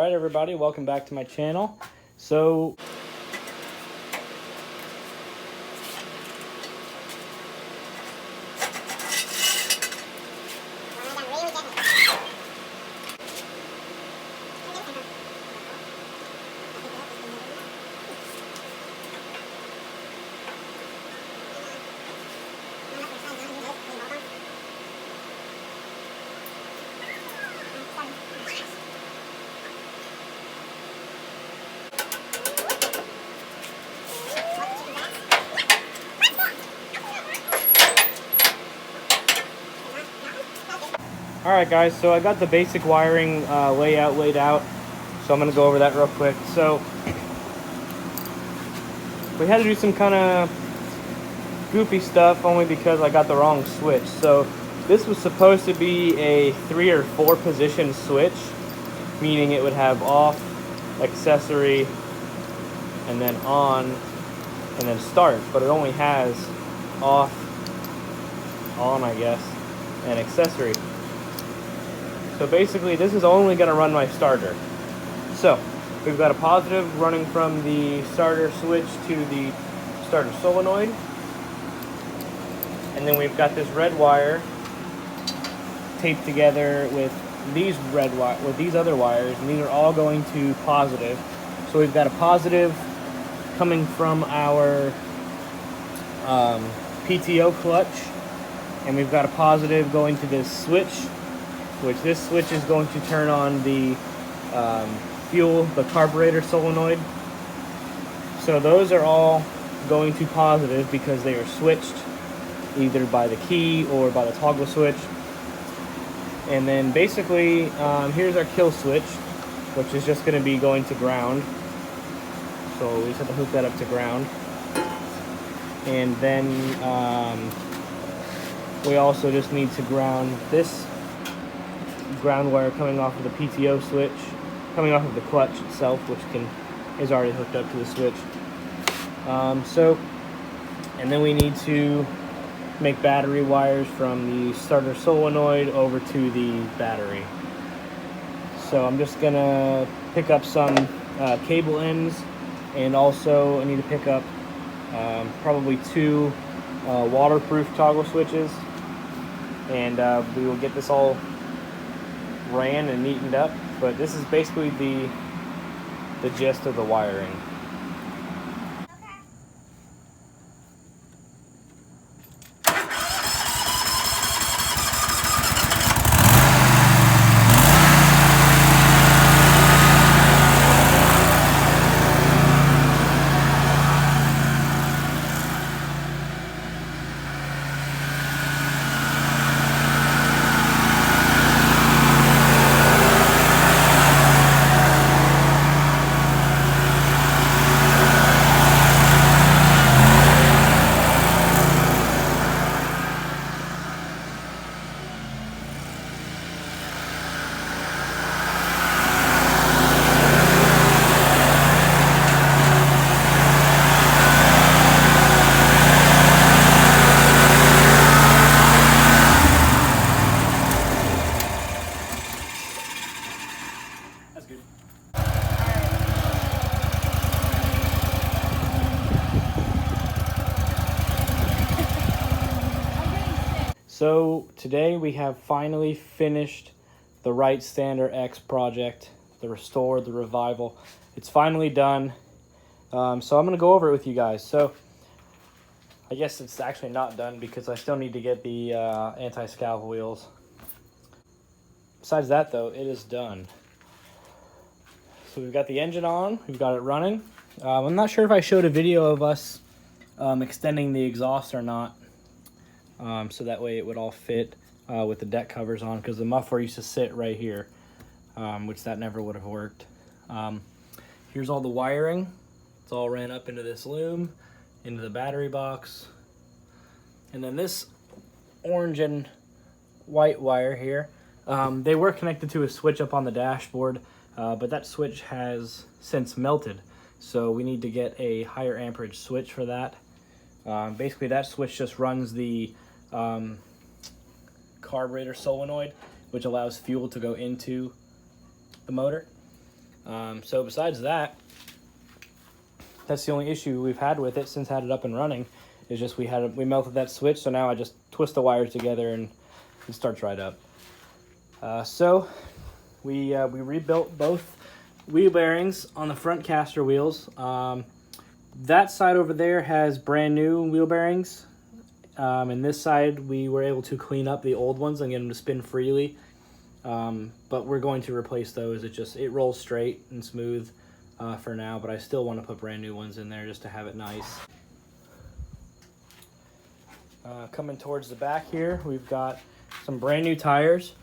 Alright everybody, welcome back to my channel. So alright guys, so I got the basic wiring layout laid out, so I'm going to go over that real quick. So we had to do some kind of goofy stuff only because I got the wrong switch. So this was supposed to be a 3 or 4 position switch, meaning it would have off, accessory, and then on, and then start, but it only has off, on I guess, and accessory. So basically this is only going to run my starter. So we've got a positive running from the starter switch to the starter solenoid, and then we've got this red wire taped together with these other wires, and these are all going to positive. So we've got a positive coming from our PTO clutch, and we've got a positive going to this switch, which this switch is going to turn on the the carburetor solenoid. So those are all going to positive because they are switched either by the key or by the toggle switch. And then basically here's our kill switch, which is just going to be going to ground. So we just have to hook that up to ground. And then we also just need to ground this ground wire coming off of the PTO switch, coming off of the clutch itself, which is already hooked up to the switch. And then we need to make battery wires from the starter solenoid over to the battery. So I'm just gonna pick up some cable ends, and also I need to pick up probably 2 waterproof toggle switches, and we will get this all ran and neatened up. But this is basically the gist of the wiring. So today we have finally finished the Wright Standard X project, the restore, the revival. It's finally done. So I'm going to go over it with you guys. So I guess it's actually not done because I still need to get the anti-scalp wheels. Besides that though, it is done. So we've got the engine on, we've got it running. I'm not sure if I showed a video of us extending the exhaust or not. So that way it would all fit with the deck covers on, because the muffler used to sit right here, which that never would have worked. Here's all the wiring. It's all ran up into this loom, into the battery box. And then this orange and white wire here, they were connected to a switch up on the dashboard, but that switch has since melted. So we need to get a higher amperage switch for that. Basically that switch just runs the carburetor solenoid, which allows fuel to go into the motor. So besides that, that's the only issue we've had with it since had it up and running. Is just we melted that switch, so now I just twist the wires together and it starts right up. So we rebuilt both wheel bearings on the front caster wheels. That side over there has brand new wheel bearings, and this side we were able to clean up the old ones and get them to spin freely. But we're going to replace those. It rolls straight and smooth for now, but I still want to put brand new ones in there just to have it nice. Coming towards the back here, we've got some brand new tires.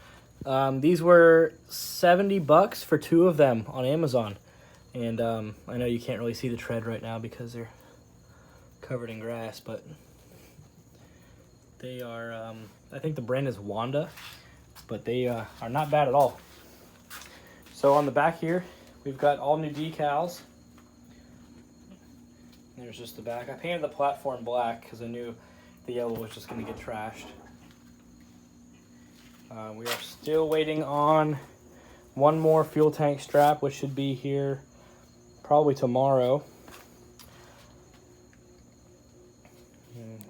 These were $70 for 2 of them on Amazon. And I know you can't really see the tread right now because they're covered in grass, but they are, I think the brand is Wanda, but they are not bad at all. So on the back here, we've got all new decals. There's just the back. I painted the platform black because I knew the yellow was just going to get trashed. We are still waiting on one more fuel tank strap, which should be here probably tomorrow.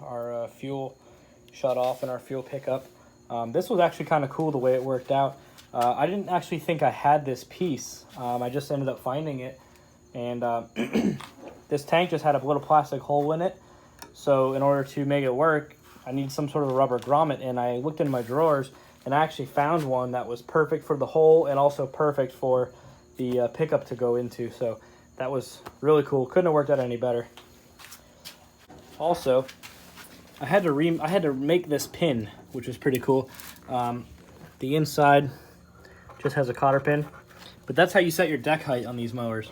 Our fuel shut off in our fuel pickup. This was actually kind of cool the way it worked out. I didn't actually think I had this piece. I just ended up finding it. And this tank just had a little plastic hole in it. So in order to make it work, I need some sort of a rubber grommet. And I looked in my drawers and I actually found one that was perfect for the hole and also perfect for the pickup to go into. So that was really cool. Couldn't have worked out any better. Also, I had to make this pin, which was pretty cool. The inside just has a cotter pin, but that's how you set your deck height on these mowers.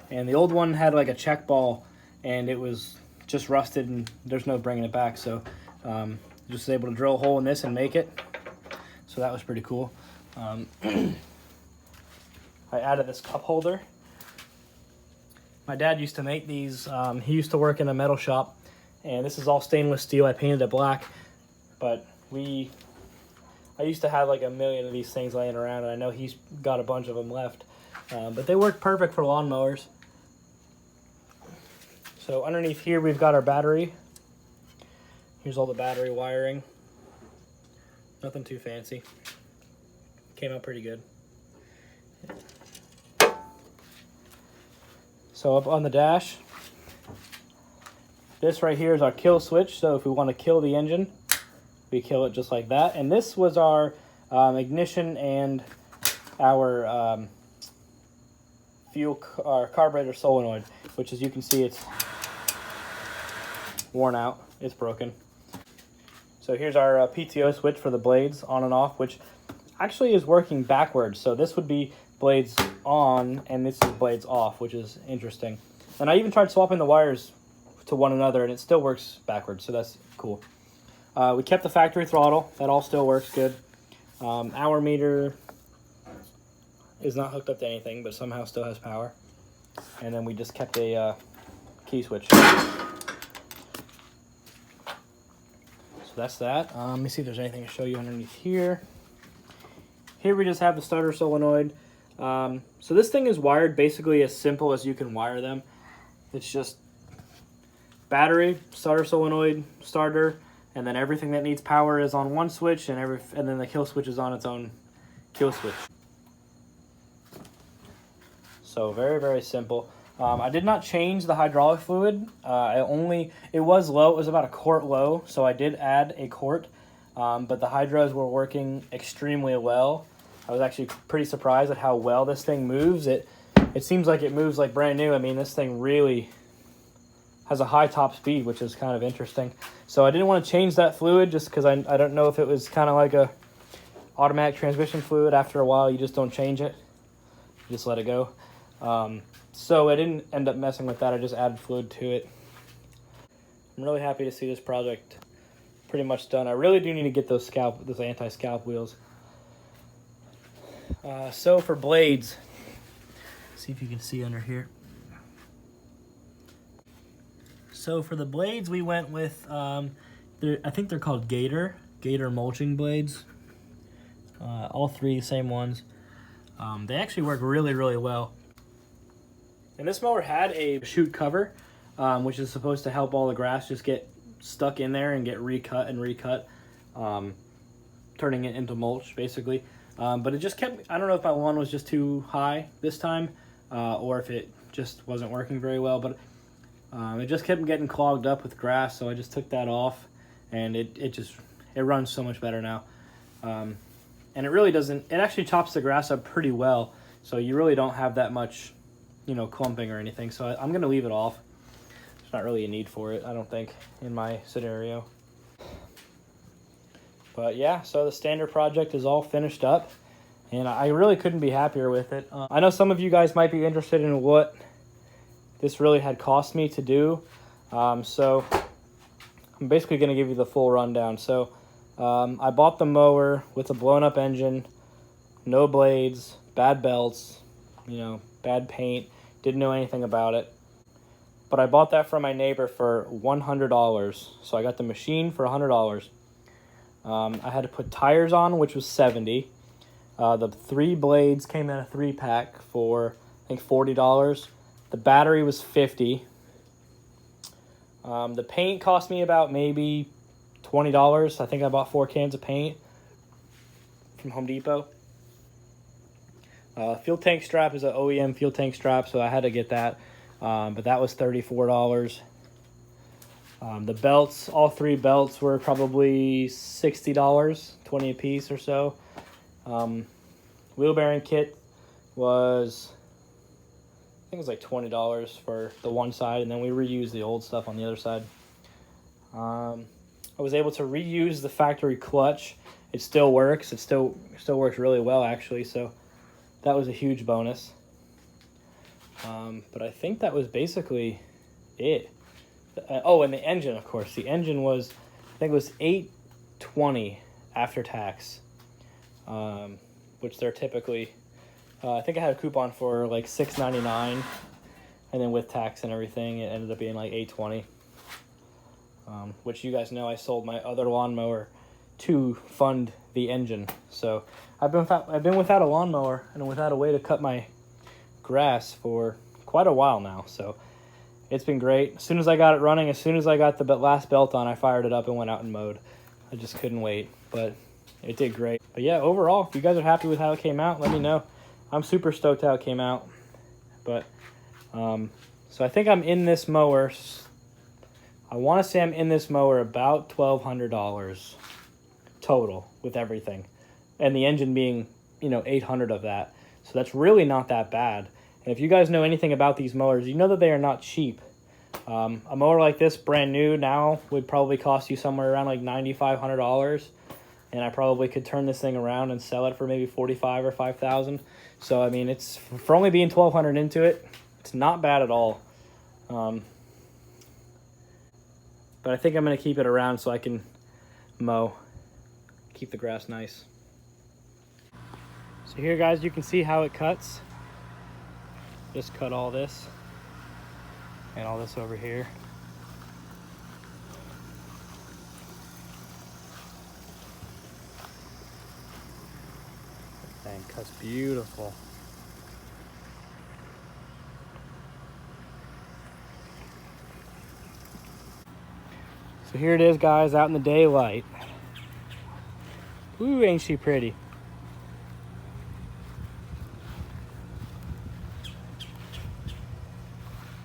And the old one had like a check ball, and it was just rusted, and there's no bringing it back. So just able to drill a hole in this and make it. So that was pretty cool. I added this cup holder. My dad used to make these. He used to work in a metal shop, and this is all stainless steel. I painted it black, but I used to have like a million of these things laying around, and I know he's got a bunch of them left. But they work perfect for lawnmowers. So underneath here, we've got our battery. Here's all the battery wiring. Nothing too fancy. Came out pretty good. So up on the dash, this right here is our kill switch. So if we want to kill the engine, we kill it just like that. And this was our ignition and our our carburetor solenoid, which as you can see, it's worn out, it's broken. So here's our PTO switch for the blades on and off, which actually is working backwards. So this would be blades on and this is blades off, which is interesting. And I even tried swapping the wires to one another and it still works backwards, so that's cool. We kept the factory throttle, that all still works good. Hour meter is not hooked up to anything, but somehow still has power. And then we just kept a key switch. So that's that. Let me see if there's anything to show you underneath here. Here we just have the starter solenoid. So this thing is wired basically as simple as you can wire them. It's just battery, starter solenoid, starter, and then everything that needs power is on one switch, and then the kill switch is on its own kill switch. So very, very simple. I did not change the hydraulic fluid. It was low. It was about a quart low, so I did add a quart. But the hydros were working extremely well. I was actually pretty surprised at how well this thing moves. It seems like it moves like brand new. I mean, this thing really has a high top speed, which is kind of interesting. So I didn't want to change that fluid just because I don't know if it was kind of like a automatic transmission fluid. After a while, you just don't change it. You just let it go. So I didn't end up messing with that. I just added fluid to it. I'm really happy to see this project pretty much done. I really do need to get those anti-scalp wheels. So for blades, see if you can see under here. So for the blades, we went with, I think they're called Gator mulching blades. All three same ones. They actually work really, really well. And this mower had a chute cover, which is supposed to help all the grass just get stuck in there and get recut and recut, turning it into mulch basically. But it just kept, I don't know if my lawn was just too high this time, or if it just wasn't working very well, but it just kept getting clogged up with grass, so I just took that off, and it runs so much better now. And it really doesn't, it actually chops the grass up pretty well, so you really don't have that much, you know, clumping or anything. So I'm going to leave it off. There's not really a need for it, I don't think, in my scenario. But yeah, so the standard project is all finished up, and I really couldn't be happier with it. I know some of you guys might be interested in what this really had cost me to do. So I'm basically going to give you the full rundown. So I bought the mower with a blown up engine, no blades, bad belts, you know, bad paint, didn't know anything about it. But I bought that from my neighbor for $100. So I got the machine for $100. I had to put tires on, which was $70. The 3 blades came in a 3-pack for, I think, $40. The battery was $50. The paint cost me about maybe $20. I think I bought 4 cans of paint from Home Depot. Fuel tank strap is an OEM fuel tank strap, so I had to get that. But that was $34. The belts, all 3 belts were probably $60, 20 a piece or so. Wheel bearing kit was, I think it was like $20 for the one side, and then we reused the old stuff on the other side. I was able to reuse the factory clutch. It still works. It still works really well, actually, so that was a huge bonus. But I think that was basically it. Oh, and the engine, of course. The engine was, I think it was $820 after tax, which they're typically, I think I had a coupon for like $6.99, and then with tax and everything, it ended up being like $820. Which you guys know I sold my other lawnmower to fund the engine. So I've been without a lawnmower and without a way to cut my grass for quite a while now. So it's been great. As soon as I got it running, as soon as I got the last belt on, I fired it up and went out and mowed. I just couldn't wait, but it did great. But yeah, overall, if you guys are happy with how it came out, let me know. I'm super stoked how it came out. But so I think I'm in this mower, I want to say I'm in this mower about $1,200 total with everything, and the engine being, you know, $800 of that. So that's really not that bad. And if you guys know anything about these mowers, you know that they are not cheap. A mower like this, brand new now, would probably cost you somewhere around like $9,500, and I probably could turn this thing around and sell it for maybe $45,000 or $5,000. So I mean, it's for only being $1,200 into it, it's not bad at all. But I think I'm going to keep it around so I can mow, keep the grass nice. So here, guys, you can see how it cuts. Just cut all this and all this over here. That thing cuts beautiful. So here it is, guys, out in the daylight. Ooh, ain't she pretty?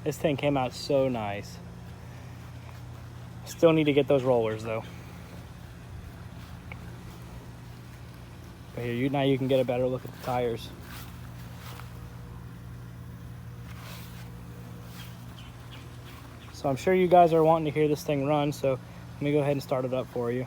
This thing came out so nice. Still need to get those rollers, though. But here, now you can get a better look at the tires. So I'm sure you guys are wanting to hear this thing run, so let me go ahead and start it up for you.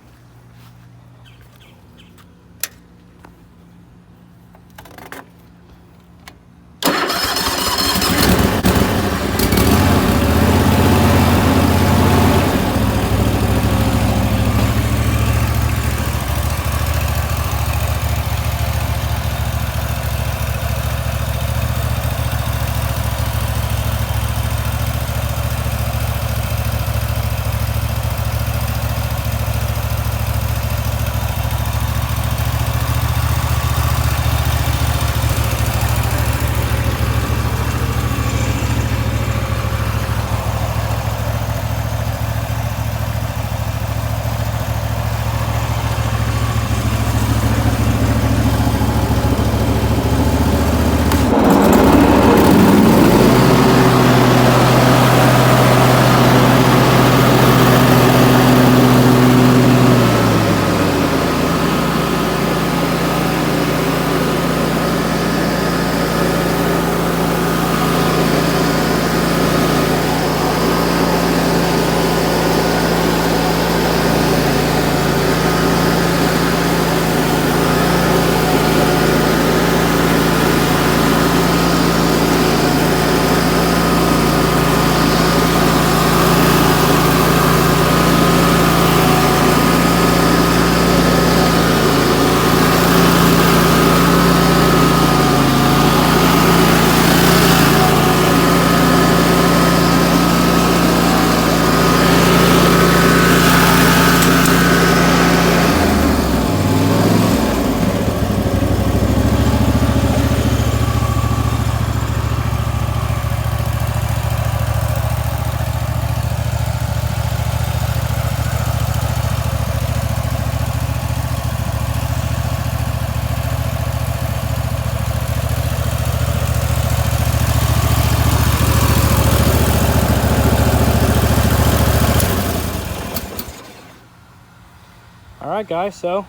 right, guys, so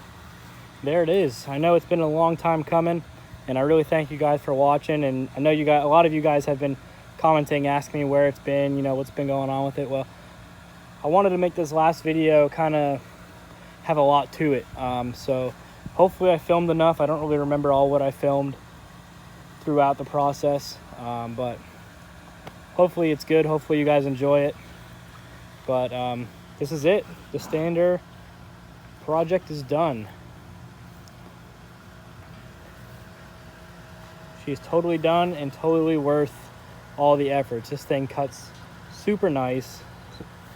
there it is. I know it's been a long time coming, and I really thank you guys for watching. And I know a lot of you guys have been commenting, asking me where it's been, what's been going on with it. Well, I wanted to make this last video kind of have a lot to it. So hopefully I filmed enough. I don't really remember all what I filmed throughout the process, but hopefully it's good. Hopefully you guys enjoy it. But this is it. The stander project is done. She's totally done and totally worth all the efforts. This thing cuts super nice,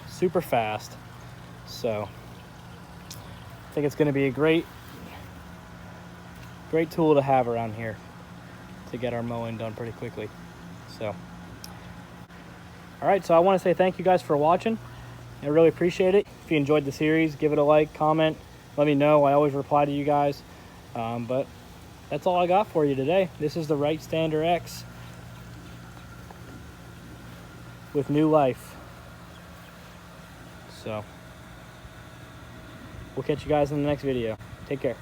super fast. So I think it's going to be a great tool to have around here to get our mowing done pretty quickly. So all right, so I want to say thank you guys for watching. I really appreciate it. If you enjoyed the series, give it a like, comment, let me know. I always reply to you guys. But that's all I got for you today. This is the Wright Stander X with new life. So we'll catch you guys in the next video. Take care.